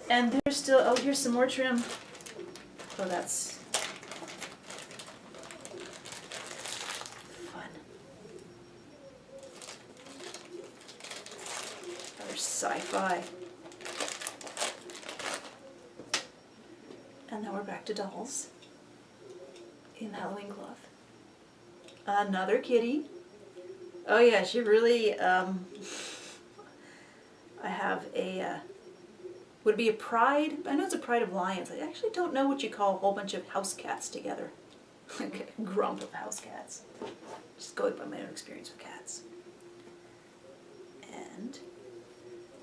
And there's still, oh, here's some more trim. Oh, that's fun. Another sci-fi. And now we're back to dolls in Halloween cloth. Another kitty. Oh yeah, she really, I have a, would it be a pride? I know it's a pride of lions. I actually don't know what you call a whole bunch of house cats together. Like a grump of house cats. Just going by my own experience with cats. And,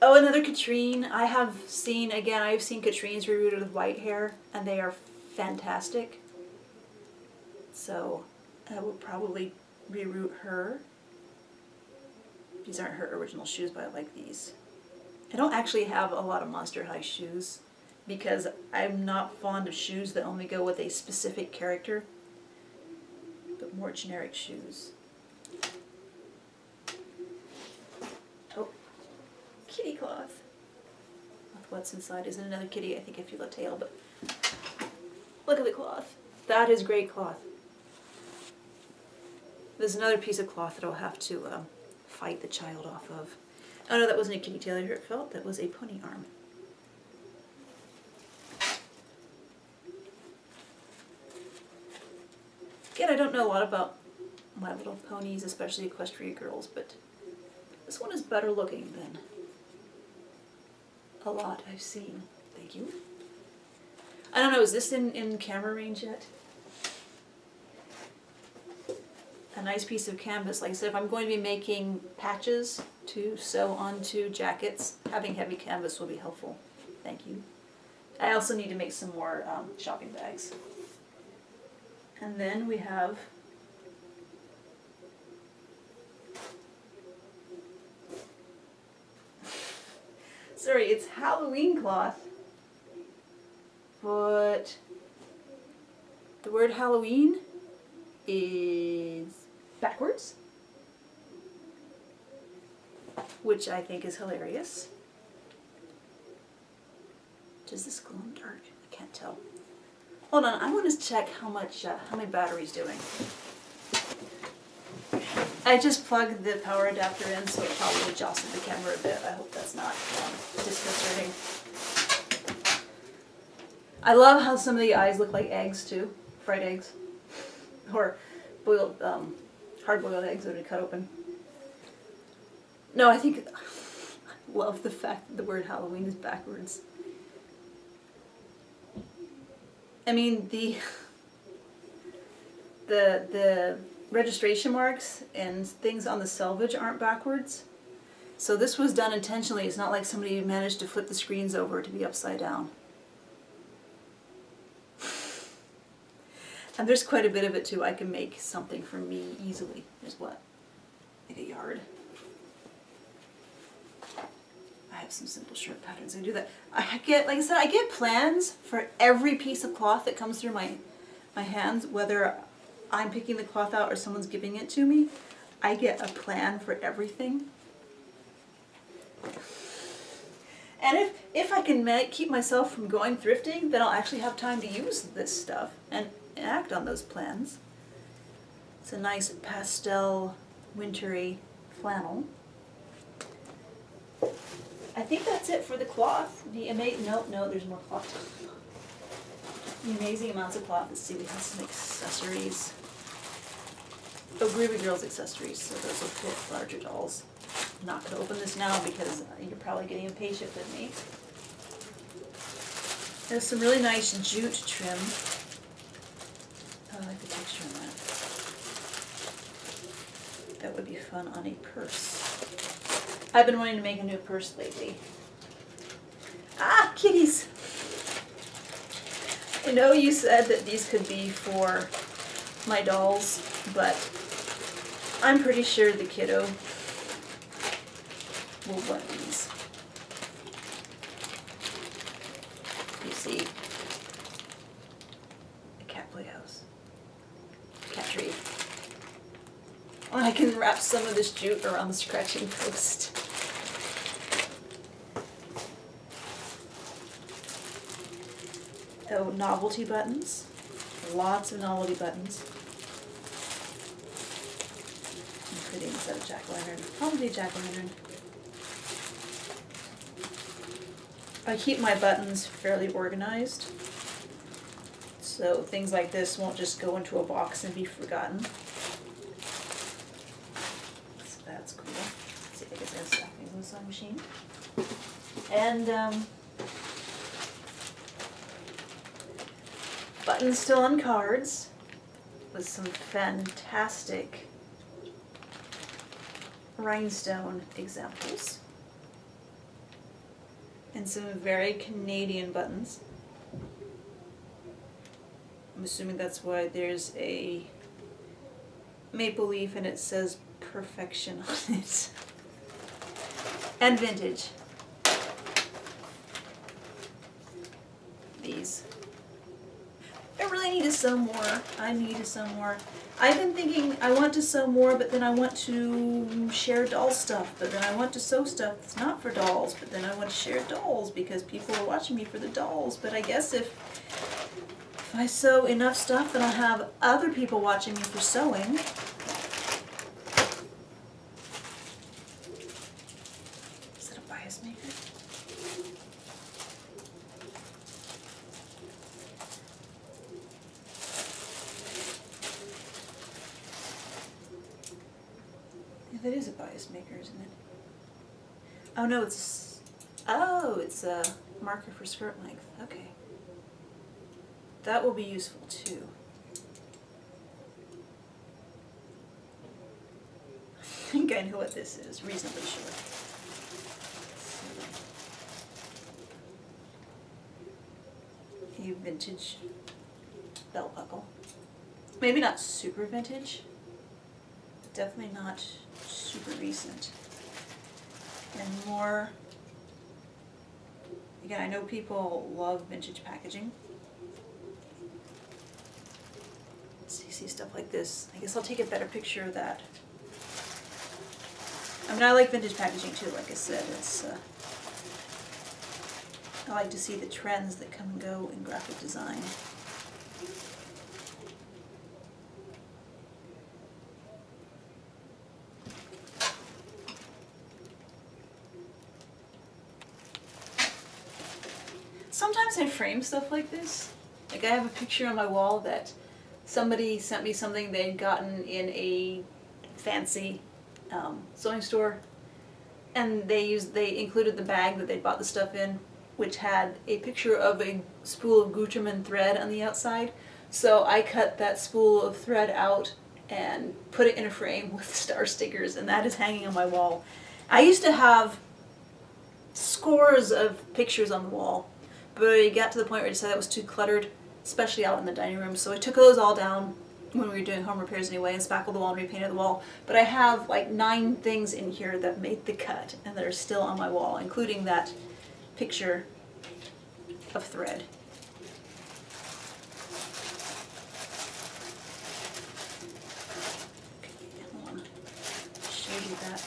oh, another Katrine. I've seen Katrines rebooted with white hair, and they are fantastic. So, I will probably reroute her. These aren't her original shoes, but I like these. I don't actually have a lot of Monster High shoes because I'm not fond of shoes that only go with a specific character, but more generic shoes. Oh, kitty cloth. With what's inside isn't another kitty. I think I feel a tail, but look at the cloth. That is great cloth. There's another piece of cloth that I'll have to fight the child off of. Oh no, that wasn't a kitty tail I felt, that was a pony arm. Again, I don't know a lot about My Little Ponies, especially Equestria Girls, but this one is better looking than a lot I've seen. Thank you. I don't know, is this in camera range yet? A nice piece of canvas. Like I said, if I'm going to be making patches to sew onto jackets, having heavy canvas will be helpful. Thank you. I also need to make some more shopping bags. And then we have sorry, it's Halloween cloth, but the word Halloween is backwards, which I think is hilarious. Does this glow in the dark? I can't tell. Hold on, I want to check how many batteries doing. I just plugged the power adapter in, so it probably jostled the camera a bit. I hope that's not disconcerting. I love how some of the eyes look like eggs too, fried eggs, or boiled, hard-boiled eggs that are cut open. No, I think I love the fact that the word Halloween is backwards. I mean, the registration marks and things on the selvage aren't backwards. So this was done intentionally. It's not like somebody managed to flip the screens over to be upside down. And there's quite a bit of it too. I can make something for me easily. There's what? Like a yard. I have some simple shirt patterns. I do that. I get, like I said, I get plans for every piece of cloth that comes through my hands, whether I'm picking the cloth out or someone's giving it to me. I get a plan for everything. And if I can keep myself from going thrifting, then I'll actually have time to use this stuff and act on those plans. It's a nice pastel, wintry flannel. I think that's it for the cloth. No, there's more cloth. The amazing amounts of cloth. Let's see, we have some accessories. Oh, Groovy Girls accessories, so those will fit larger dolls. I'm not going to open this now because you're probably getting impatient with me. There's some really nice jute trim. I like the texture on that. That would be fun on a purse. I've been wanting to make a new purse lately. Ah, kitties! I know you said that these could be for my dolls, but I'm pretty sure the kiddo will want these. You see, a cat playhouse, cat tree. Oh, I can wrap some of this jute around the scratching post. Oh, novelty buttons. Lots of novelty buttons. Pretty instead of jack-o'-lantern. Probably jack-o'-lantern. I keep my buttons fairly organized, so things like this won't just go into a box and be forgotten. So that's cool. Let's see if I can get stuffing in the sewing machine. And buttons still on cards with some fantastic rhinestone examples and some very Canadian buttons. I'm assuming that's why there's a maple leaf and it says perfection on it. And vintage. These. I really need to sew more. I need to sew more. I've been thinking I want to sew more, but then I want to share doll stuff, but then I want to sew stuff that's not for dolls, but then I want to share dolls because people are watching me for the dolls. But I guess if I sew enough stuff, then I'll have other people watching me for sewing. Is it a bias maker? That is a bias maker, isn't it? Oh no, it's a marker for skirt length. Okay. That will be useful too. I think I know what this is, reasonably sure. A vintage belt buckle. Maybe not super vintage, but definitely not super recent. And more, again, I know people love vintage packaging. So you see stuff like this. I guess I'll take a better picture of that. I mean, I like vintage packaging too, like I said. It's I like to see the trends that come and go in graphic design. Sometimes I frame stuff like this. Like I have a picture on my wall that somebody sent me something they'd gotten in a fancy sewing store, and they included the bag that they'd bought the stuff in, which had a picture of a spool of Gutermann thread on the outside. So I cut that spool of thread out and put it in a frame with star stickers, and that is hanging on my wall. I used to have scores of pictures on the wall, but it got to the point where I decided that was too cluttered, especially out in the dining room. So I took those all down when we were doing home repairs anyway and spackled the wall and repainted the wall. But I have like 9 things in here that made the cut and that are still on my wall, including that picture of thread. Okay, I want to show you that.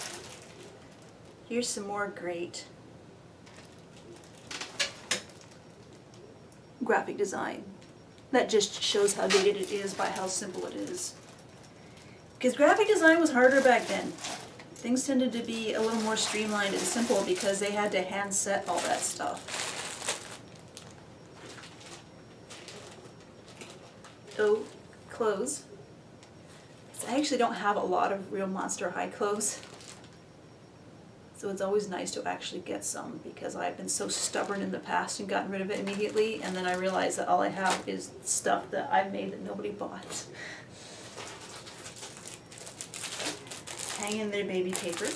Here's some more great graphic design that just shows how dated it is by how simple it is. Because graphic design was harder back then. Things tended to be a little more streamlined and simple because they had to hand set all that stuff. Oh, clothes. I actually don't have a lot of real Monster High clothes. So it's always nice to actually get some because I've been so stubborn in the past and gotten rid of it immediately, and then I realize that all I have is stuff that I've made that nobody bought. Hang in there, baby paper.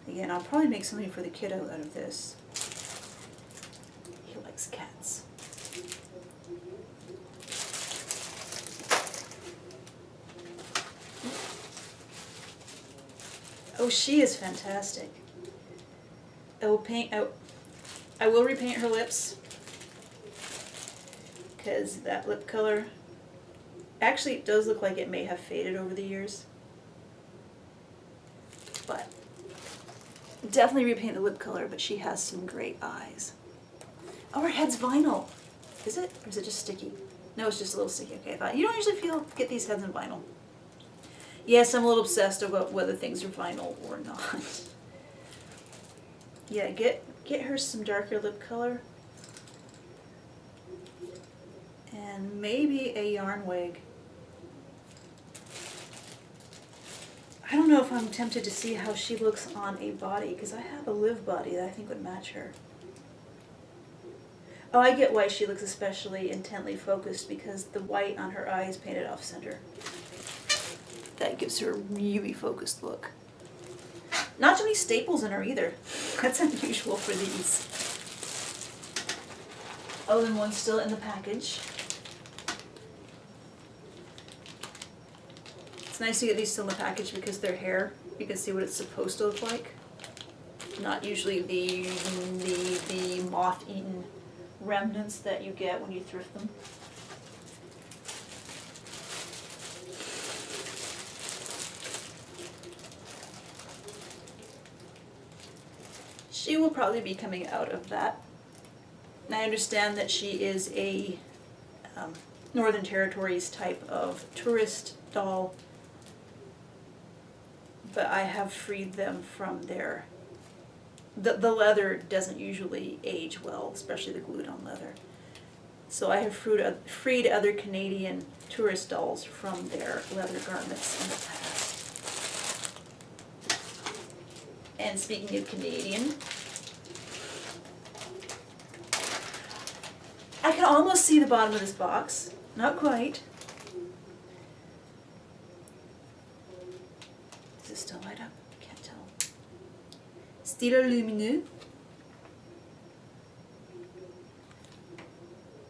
Again, I'll probably make something for the kiddo out of this. He likes cats. Oh, she is fantastic. I will repaint her lips because that lip color, actually it does look like it may have faded over the years, but definitely repaint the lip color, but she has some great eyes. Oh, her head's vinyl. Is it? Or is it just sticky? No, it's just a little sticky. Okay, I thought, you don't usually get these heads in vinyl. Yes, I'm a little obsessed about whether things are vinyl or not. Yeah, get her some darker lip color. And maybe a yarn wig. I don't know if I'm tempted to see how she looks on a body, because I have a live body that I think would match her. Oh, I get why she looks especially intently focused, because the white on her eye is painted off center. That gives her a really focused look. Not too many staples in her either. That's unusual for these. Oh, then one's still in the package. It's nice to get these still in the package because they're hair. You can see what it's supposed to look like. Not usually the moth-eaten remnants that you get when you thrift them. She will probably be coming out of that. And I understand that she is a Northern Territories type of tourist doll, but I have freed them from their... The leather doesn't usually age well, especially the glued-on leather. So I have freed other Canadian tourist dolls from their leather garments in the past. And speaking of Canadian, I can almost see the bottom of this box. Not quite. Is it still light up? I can't tell. Stylo lumineux.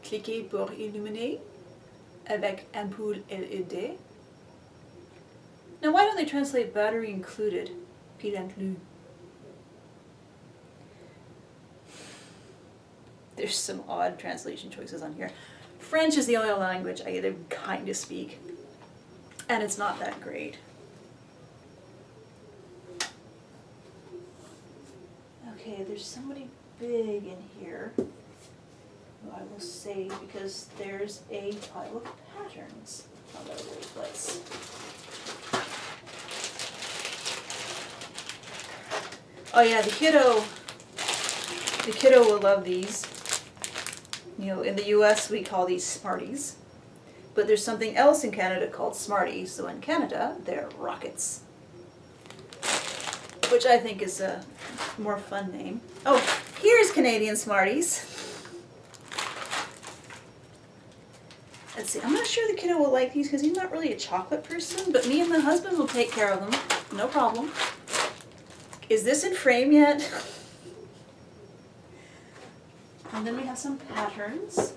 Cliquez pour illuminer avec ampoule LED. Now why don't they translate battery included? Pile inclus. There's some odd translation choices on here. French is the only language I either kind of speak, and it's not that great. Okay, there's somebody big in here who I will save because there's a pile of patterns all over the place. Oh yeah, the kiddo will love these. You know, in the US we call these Smarties, but there's something else in Canada called Smarties, so in Canada they're Rockets, which I think is a more fun name. Oh, here's Canadian Smarties. Let's see, I'm not sure the kiddo will like these because he's not really a chocolate person, but me and my husband will take care of them, no problem. Is this in frame yet? And then we have some patterns.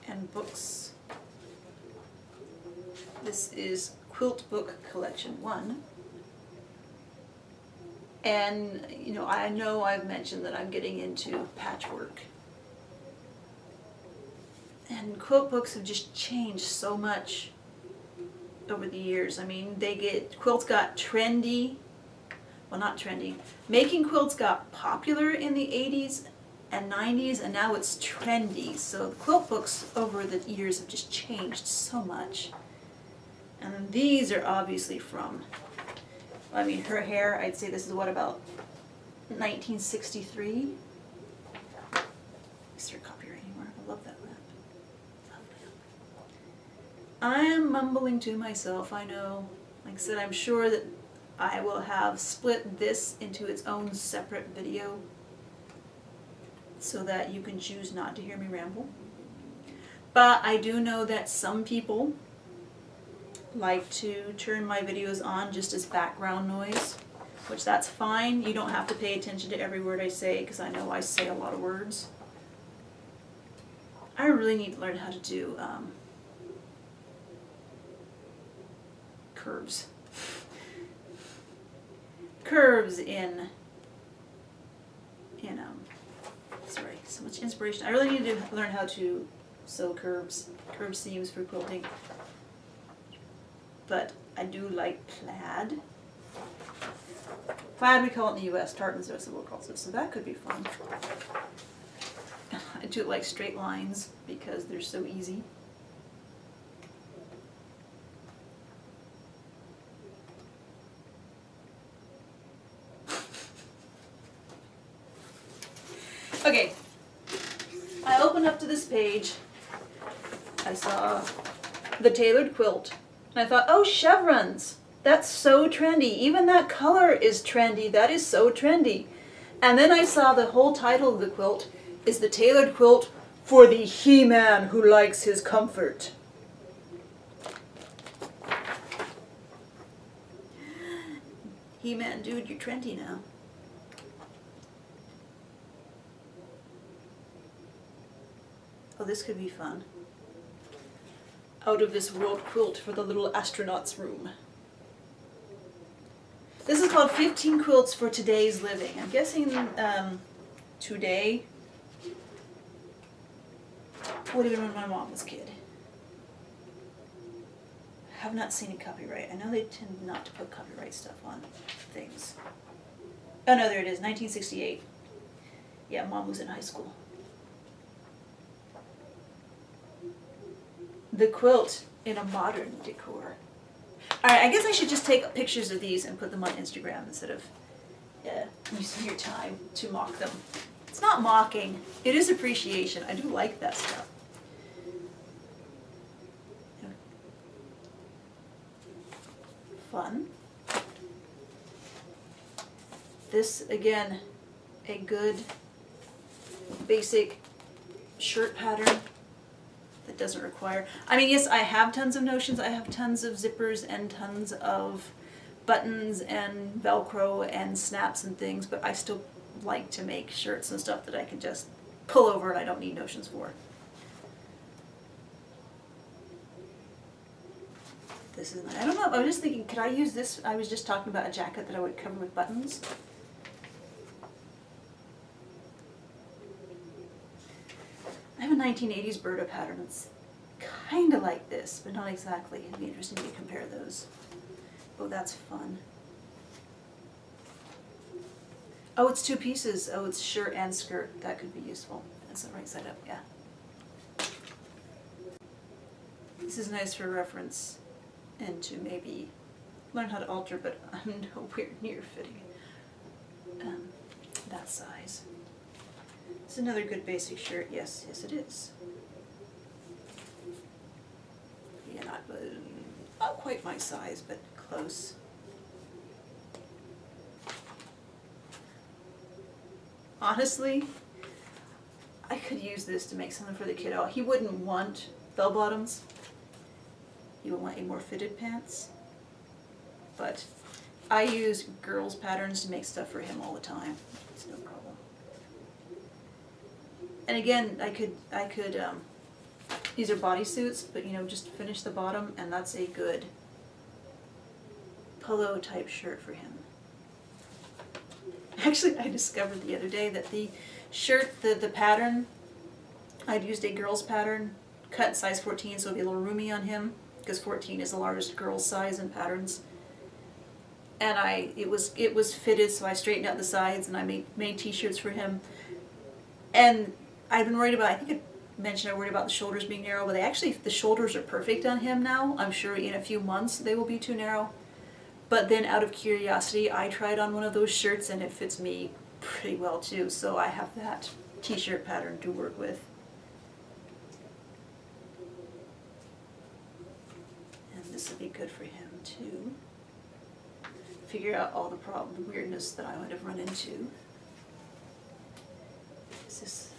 And books. This is Quilt Book Collection 1. And, you know I've mentioned that I'm getting into patchwork. And quilt books have just changed so much over the years. I mean, quilts got trendy, well not trendy, making quilts got popular in the 80s and 90s, and now it's trendy. So the quilt books over the years have just changed so much. And these are obviously from, I mean, her hair, I'd say this is what, about 1963? Is there copyright anymore? I love that lamp. I am mumbling to myself, I know. Like I said, I'm sure that I will have split this into its own separate video so that you can choose not to hear me ramble. But I do know that some people like to turn my videos on just as background noise, which that's fine. You don't have to pay attention to every word I say because I know I say a lot of words. I really need to learn how to do curves. Curves in sorry, so much inspiration. I really need to learn how to sew curved seams for quilting. But I do like plaid. Plaid we call it in the US, tartan's the rest of the world calls it, so that could be fun. I do like straight lines because they're so easy. Okay, I opened up to this page, I saw the tailored quilt, and I thought, oh, chevrons, that's so trendy, even that color is trendy, that is so trendy. And then I saw the whole title of the quilt is the tailored quilt for the he-man who likes his comfort. He-man, dude, you're trendy now. Oh, this could be fun. Out of this world quilt for the little astronaut's room. This is called 15 Quilts for Today's Living. I'm guessing today would have been when my mom was a kid. I have not seen a copyright. I know they tend not to put copyright stuff on things. Oh no, there it is, 1968. Yeah, Mom was in high school. The quilt in a modern decor. Alright, I guess I should just take pictures of these and put them on Instagram instead of using your time to mock them. It's not mocking, it is appreciation. I do like that stuff. Fun. This, again, a good basic shirt pattern that doesn't require, I mean, yes, I have tons of notions, I have tons of zippers and tons of buttons and Velcro and snaps and things, but I still like to make shirts and stuff that I can just pull over and I don't need notions for. This is, I don't know, I was just thinking, could I use this? I was just talking about a jacket that I would cover with buttons. I have a 1980s Berta pattern that's kind of like this, but not exactly. It'd be interesting to compare those. Oh, that's fun. Oh, it's two pieces. Oh, it's shirt and skirt. That could be useful. That's the right side up, yeah. This is nice for reference and to maybe learn how to alter, but I'm nowhere near fitting that size. It's another good basic shirt. Yes, yes it is. Yeah, not quite my size, but close. Honestly, I could use this to make something for the kiddo. He wouldn't want bell bottoms. He would want a more fitted pants. But I use girls' patterns to make stuff for him all the time. It's no problem. And again, I could these are bodysuits, but you know, just finish the bottom, and that's a good polo type shirt for him. Actually, I discovered the other day that the shirt, the pattern, I'd used a girl's pattern, cut size 14, so it'd be a little roomy on him, because 14 is the largest girl's size in patterns. And it was fitted, so I straightened out the sides, and I made t-shirts for him. And I've been worried about, I think I mentioned I worried about the shoulders being narrow, but the shoulders are perfect on him now. I'm sure in a few months they will be too narrow. But then out of curiosity, I tried on one of those shirts and it fits me pretty well too. So I have that t-shirt pattern to work with. And this will be good for him too. Figure out all the weirdness that I might have run into. Is this?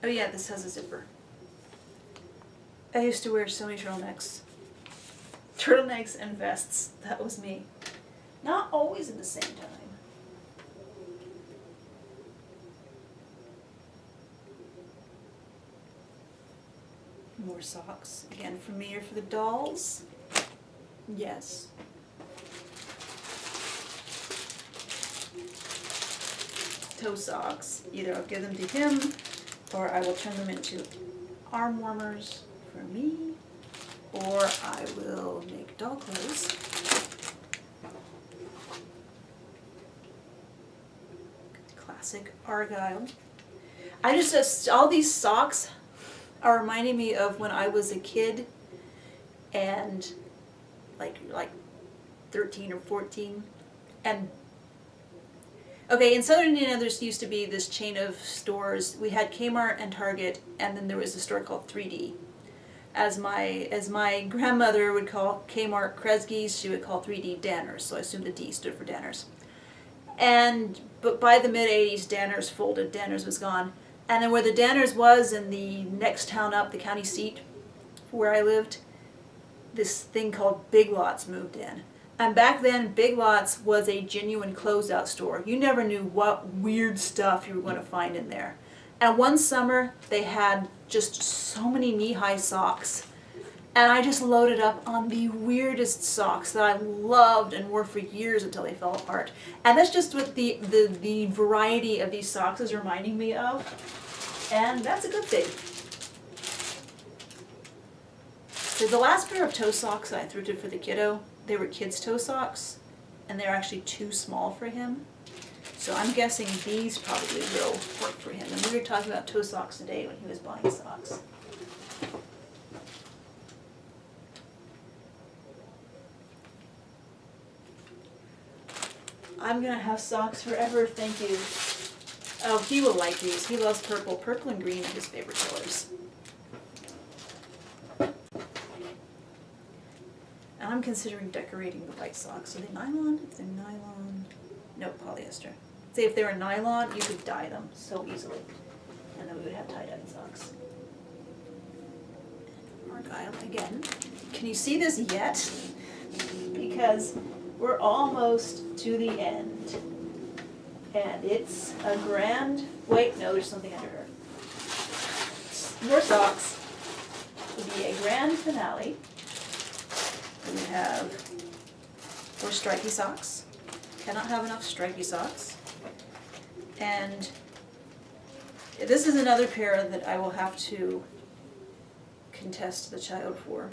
Oh yeah, this has a zipper. I used to wear so many turtlenecks. Turtlenecks and vests, that was me. Not always at the same time. More socks, again for me or for the dolls? Yes. Toe socks, either I'll give them to him or I will turn them into arm warmers for me, or I will make doll clothes classic Argyle. I just, all these socks are reminding me of when I was a kid and like 13 or 14. And okay, in Southern Indiana there used to be this chain of stores. We had Kmart and Target, and then there was a store called 3D. As my grandmother would call Kmart Kresge's, she would call 3D Danners, so I assume the D stood for Danners. But by the mid-'80s, Danners folded, Danners was gone. And then where the Danners was in the next town up, the county seat where I lived, this thing called Big Lots moved in. And back then, Big Lots was a genuine closeout store. You never knew what weird stuff you were going to find in there. And one summer, they had just so many knee-high socks. And I just loaded up on the weirdest socks that I loved and wore for years until they fell apart. And that's just what the variety of these socks is reminding me of. And that's a good thing. So the last pair of toe socks that I thrifted for the kiddo, they were kids' toe socks, and they're actually too small for him. So I'm guessing these probably will work for him. And we were talking about toe socks today when he was buying socks. I'm gonna have socks forever, thank you. Oh, he will like these. He loves purple. Purple and green are his favorite colors. And I'm considering decorating the white socks. Are they nylon? If they're nylon, no, polyester. Say if they were nylon, you could dye them so easily. And then we would have tie-dye socks. Argyle again. Can you see this yet? Because we're almost to the end. And it's a grand, wait, no, there's something under her. More socks. It would be a grand finale. We have more stripy socks. Cannot have enough stripy socks. And this is another pair that I will have to contest the child for.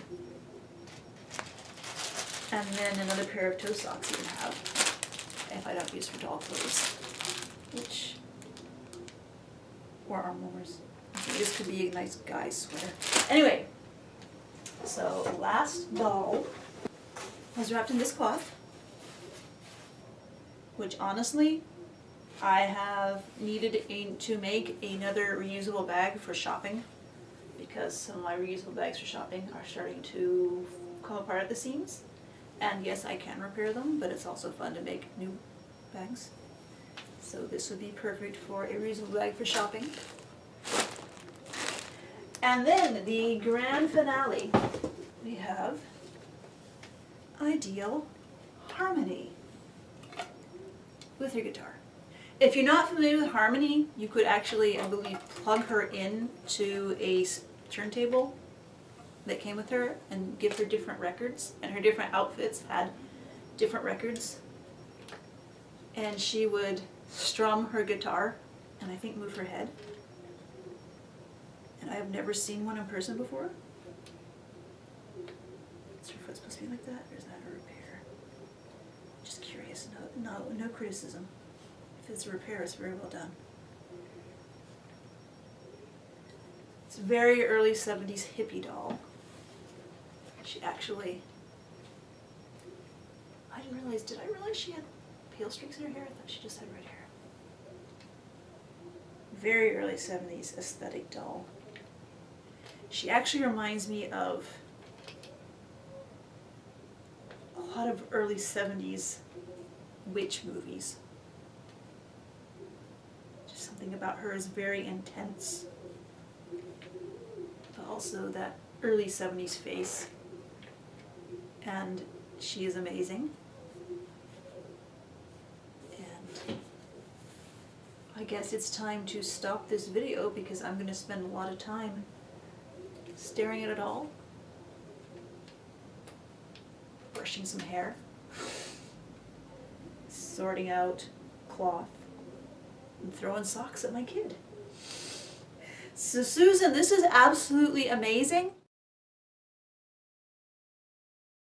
And then another pair of toe socks you can have if I don't use for doll clothes. Or arm warmers. This could be a nice guy sweater. Anyway, so last doll was wrapped in this cloth, which honestly, I have needed to make another reusable bag for shopping because some of my reusable bags for shopping are starting to come apart at the seams. And yes, I can repair them, but it's also fun to make new bags. So this would be perfect for a reusable bag for shopping. And then the grand finale, we have Ideal Harmony with your guitar. If you're not familiar with Harmony, you could actually, I believe, plug her in to a turntable that came with her and give her different records, and her different outfits had different records. And she would strum her guitar and I think move her head. And I have never seen one in person before. Is her foot supposed to be like that, or is that a repair? Just curious. No criticism. If it's a repair, it's very well done. It's a very early 70s hippie doll. She actually, did I realize she had pale streaks in her hair? I thought she just had red hair. Very early 70s aesthetic doll. She actually reminds me of a lot of early 70s witch movies. Just something about her is very intense, but also that early 70s face. And she is amazing. And I guess it's time to stop this video because I'm going to spend a lot of time staring at it all, brushing some hair, sorting out cloth, and throwing socks at my kid. So Susan, this is absolutely amazing.